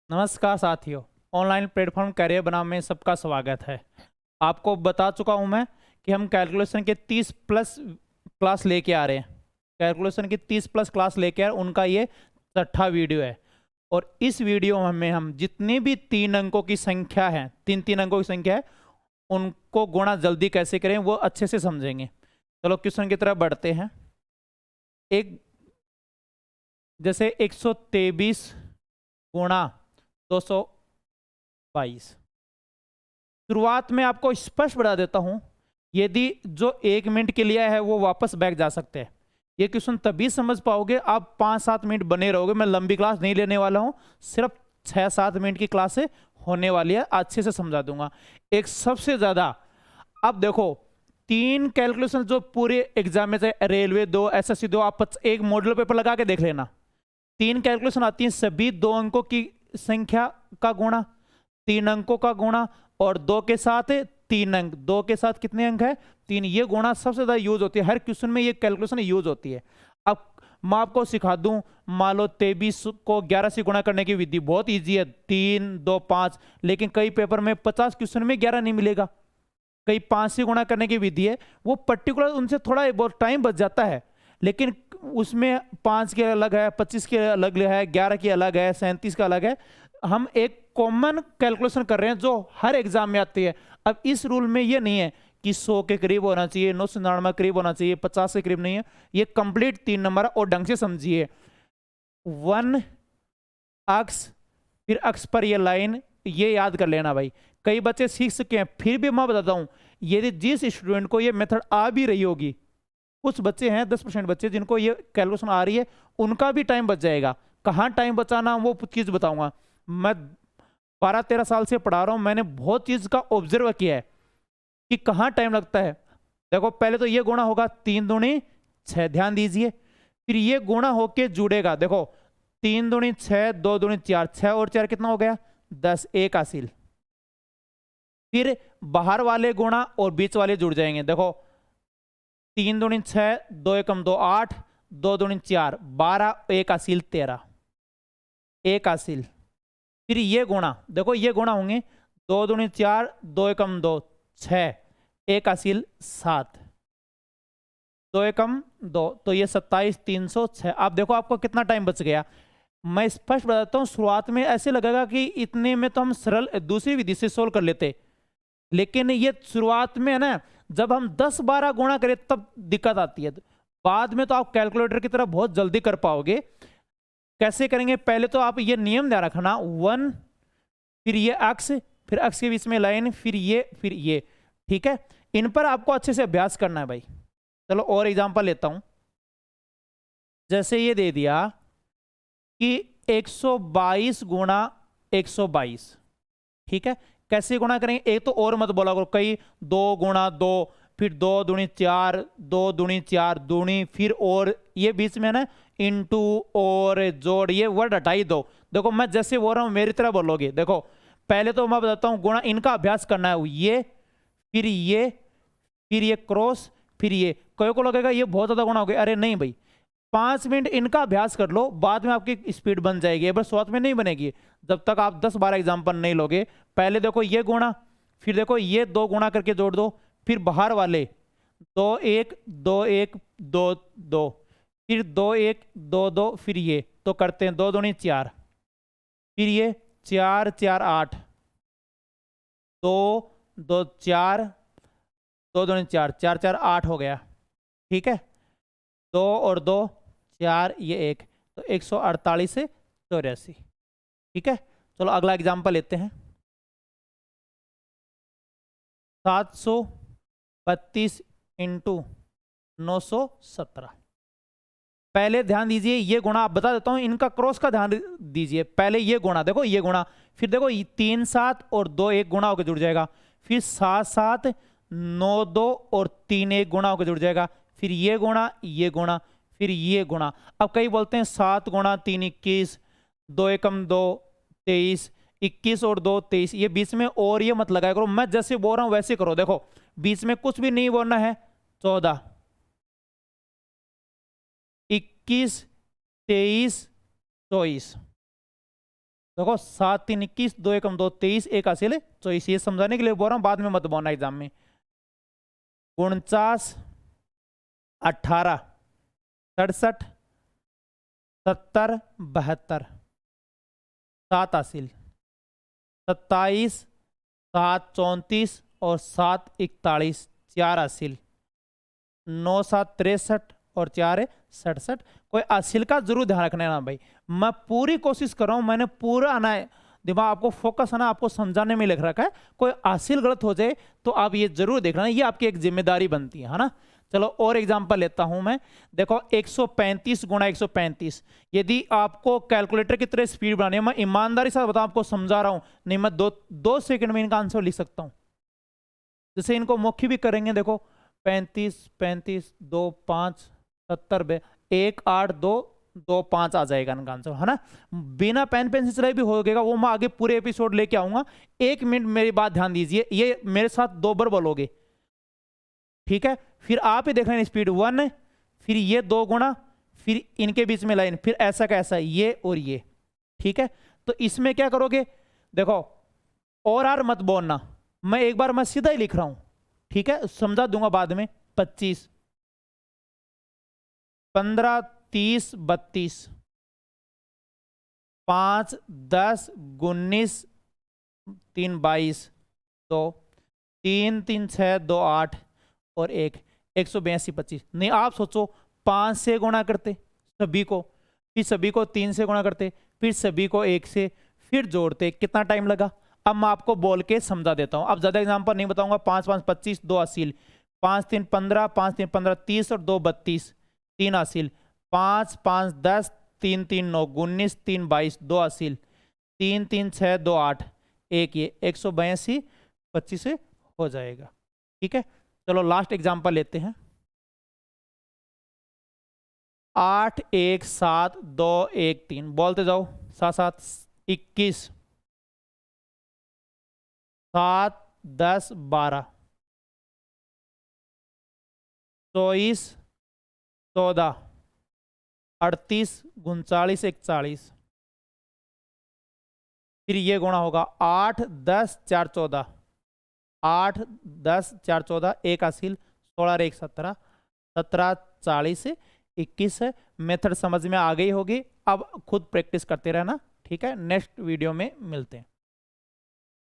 नमस्कार साथियों। Online platform career बनाम में सबका स्वागत है। आपको बता चुका हूं मैं कि हम कैलकुलेशन के 30 प्लस क्लास लेके आ रहे हैं। कैलकुलेशन की 30 प्लस क्लास लेके आ रहे हैं, उनका ये 6ठा वीडियो है। और इस वीडियो में हम जितनी भी 3 अंकों की संख्या है, 3 अंकों की संख्या है, उनको गुणा जल्दी कैसे करें वो अच्छे से समझेंगे। चलो क्वेश्चन की तरफ बढ़ते हैं। एक जैसे 123 गुणा 222। शुरुआत में आपको स्पष्ट बता देता हूं, यदि जो 1 मिनट के लिए है वो वापस बैक जा सकते हैं। ये क्वेश्चन तभी समझ पाओगे आप 5-7 मिनट बने रहोगे। मैं लंबी क्लास नहीं लेने वाला हूं, सिर्फ 6-7 मिनट की क्लास से होने वाली है, अच्छे से समझा दूंगा। एक सबसे ज्यादा, अब देखो 3 कैलकुलेशन जो पूरे एग्जाम में, चाहे रेलवे दो, एसएससी दो, आप एक मॉडल पेपर लगा के देख लेना। 3 कैलकुलेशन आती है, सभी 2 अंकों की संख्या का गुणा, 3 अंकों का गुणा, और 2 के साथ 3 अंक। 2 के साथ कितने अंक है? 3। ये गुणा सबसे ज्यादा यूज होती है, हर क्वेश्चन में ये कैलकुलेशन यूज होती है। अब मैं आपको सिखा दूं, मान लो 23 को 11 से गुणा करने की विधि बहुत इजी है, 3 2 5। लेकिन कई पेपर में 50 क्वेश्चन में 11 नहीं मिलेगा। कई 5 से गुणा करने की विधि है, वो पर्टिकुलर उनसे थोड़ा बहुत टाइम बच जाता है। लेकिन उसमें 5 के अलग है, 25 के अलग है, 11 की अलग है, 37 का अलग है। हम एक कॉमन कैलकुलेशन कर रहे हैं जो हर एग्जाम में आती है। अब इस रूल में ये नहीं है कि 100 के करीब होना चाहिए, 999 करीब होना चाहिए, 50 के करीब नहीं है। ये कंप्लीट 3 नंबर और ढंग से समझिए। 1 अक्स, फिर अक्स पर ये लाइन, ये याद कर लेना भाई। कई बच्चे सीख सके हैं, फिर भी मैं बताता हूं, यदि जिस स्टूडेंट को ये मेथड आ भी रही होगी, कुछ बच्चे हैं 10% बच्चे जिनको ये कैलकुलेशन आ रही है, उनका भी टाइम बच जाएगा। कहाँ टाइम बचाना वो चीज बताऊंगा। मैं 12-13 साल से पढ़ा रहा हूं, मैंने बहुत चीज का ऑब्जर्व किया है कि कहाँ टाइम लगता है। देखो पहले तो ये गुणा होगा 3 दूनी 6, ध्यान दीजिए। फिर ये गुणा होके जुड़ेगा, देखो 3 दूनी 6, 2 दूनी 4, 6 और 4 कितना हो गया? 10, एक हासिल। फिर बाहर वाले गुणा और बीच वाले जुड़ जाएंगे। देखो 3 दूनी 6, 2 एकम 2, 8, 2 दूनी 4, 12, एक हासिल 13, एक हासिल। फिर ये गुणा, देखो ये गुणा होंगे, 2 दूनी 4, 2 एकम 2, 6, एक हासिल 7, 2 एकम 2, तो ये 27, 306। अब देखो आपको कितना टाइम बच गया। मैं स्पष्ट बताता हूँ, शुरुआत में ऐसे लगेगा कि इतने में तो हम सरल दूसरी विधि से सोल्व कर लेते, लेकिन ये शुरुआत में है ना, जब हम 10-12 गुणा करें तब दिक्कत आती है। बाद में तो आप कैलकुलेटर की तरह बहुत जल्दी कर पाओगे। कैसे करेंगे? पहले तो आप ये नियम ध्यान रखना, 1, फिर ये अक्स, फिर अक्स के बीच में लाइन, फिर ये। ठीक है, इन पर आपको अच्छे से अभ्यास करना है भाई। चलो और एग्जांपल लेता हूं। जैसे ये दे दिया कि 122 गुणा 122। ठीक है, कैसे गुणा करेंगे? एक तो और मत बोला करो कई, 2 गुणा 2, फिर 2 दूनी 4, 2 दूनी 4 दूनी, फिर और ये बीच में ना इंटू और जोड़, ये वर्ड हटा ही दो। देखो मैं जैसे बोल रहा हूं मेरी तरह बोलोगे। देखो पहले तो मैं बताता हूं गुणा, इनका अभ्यास करना है। ये, फिर ये, फिर ये क्रॉस, फिर ये। कई को लगेगा ये बहुत ज्यादा गुणा हो गया, अरे नहीं भाई, 5 मिनट इनका अभ्यास कर लो, बाद में आपकी स्पीड बन जाएगी। बस शुरुआत में नहीं बनेगी जब तक आप 10-12 एग्जाम्पल नहीं लोगे। पहले देखो ये गुणा, फिर देखो ये 2 गुणा करके जोड़ दो, फिर बाहर वाले 2 1 2 1 2 2, फिर 2 1 2 2, फिर ये तो करते हैं 2 दूनी 4, फिर ये 4 4 8, 2 2 4, 2 दूनी 4, 4 4 8 हो गया। ठीक है, 2 और 2 4, ये 1, तो 148 से 84। ठीक है, चलो अगला एग्जांपल लेते हैं। 732 इंटू 917। पहले ध्यान दीजिए, ये गुणा आप बता देता हूं, इनका क्रॉस का ध्यान दीजिए। पहले ये गुणा, देखो ये गुणा, फिर देखो 3 7 और 2 1 गुणा होकर जुड़ जाएगा, फिर 7 7 9 2 और 3 1 गुणा होकर जुड़ जाएगा, फिर ये गुणा, ये गुणा, फिर ये गुणा। अब कई बोलते हैं 7 गुणा 3 21, 2 एकम 2 23, 21 और 2 23। ये बीच में और ये मत लगाया करो, मैं जैसे बोल रहा हूं वैसे करो। देखो बीच में कुछ भी नहीं बोलना है। 14 21 23 24, देखो 7 3 21, 2 1 2 23, 1 हासिल 24। ये समझाने के लिए बोल रहा हूँ, बाद में मत बोलना एग्जाम में। 49 18 67 70 72, 7 हासिल 27 7 34 और 7 41, 4 हासिल 9 7 63 और 4 67। कोई हासिल का जरूर ध्यान रखना है ना भाई, मैं पूरी कोशिश कर रहा हूं, मैंने पूरा आना है दिमाग, आपको फोकस है ना, आपको समझाने में लिख रखा है। कोई हासिल गलत हो जाए तो आप ये जरूर देखना, ये आपकी एक जिम्मेदारी बनती है ना। चलो और एग्जांपल लेता हूं मैं। देखो 135 गुणा 135, यदि आपको कैलकुलेटर की तरह स्पीड बनानी है, मैं ईमानदारी से बताऊं, आपको समझा रहा हूं, नहीं मैं 2 सेकंड में इनका आंसर लिख सकता हूं। जैसे इनको मुख्य भी करेंगे, देखो 35 35 2 5 70 1 8 2 2 5 आ जाएगा इनका आंसर, है ना। बिना पेन पेंसिल चलाए भी हो गएगा, वो मैं आगे पूरे एपिसोड लेके आऊंगा। 1 मिनट मेरी बात ध्यान दीजिए, ये मेरे साथ 2 बार बोलोगे, ठीक है। फिर आप ही देख रहे हैं स्पीड 1, फिर ये 2 गुणा, फिर इनके बीच में लाइन, फिर ऐसा का ऐसा, ये और ये, ठीक है। तो इसमें क्या करोगे, देखो और आर मत बोलना, मैं एक बार मैं सीधा ही लिख रहा हूं, ठीक है, समझा दूंगा बाद में। 25 15 30 32, 5 10 19 3 22, 2 3 3 6 2 8 और 1 182 25। नहीं आप सोचो 5 से गुणा करते सभी को, फिर सभी को 3 से गुणा करते, फिर सभी को 1 से, फिर जोड़ते, कितना टाइम लगा। अब मैं आपको बोल के समझा देता हूं, अब ज्यादा एग्जांपल नहीं बताऊंगा। 5 5 25, 2 हासिल, 5 3 15, 5 3 15 30 और 2 32, 3 हासिल, 5 5 10, 3 3 9 19, 3 22, 2 हासिल, 3 3 6 2 8 1, ये 182 25 से हो जाएगा, ठीक है। चलो लास्ट एग्जांपल लेते हैं। 8 1 7 2 1 3, बोलते जाओ साथ साथ। 21 7 10 12, 24 14, 38 39 41, फिर ये गुणा होगा 8 10 4 14, 8 10 4 14, 1 हासिल 16 1 17, 17 40 21 है। मेथड समझ में आ गई होगी, अब खुद प्रैक्टिस करते रहना, ठीक है। नेक्स्ट वीडियो में मिलते हैं।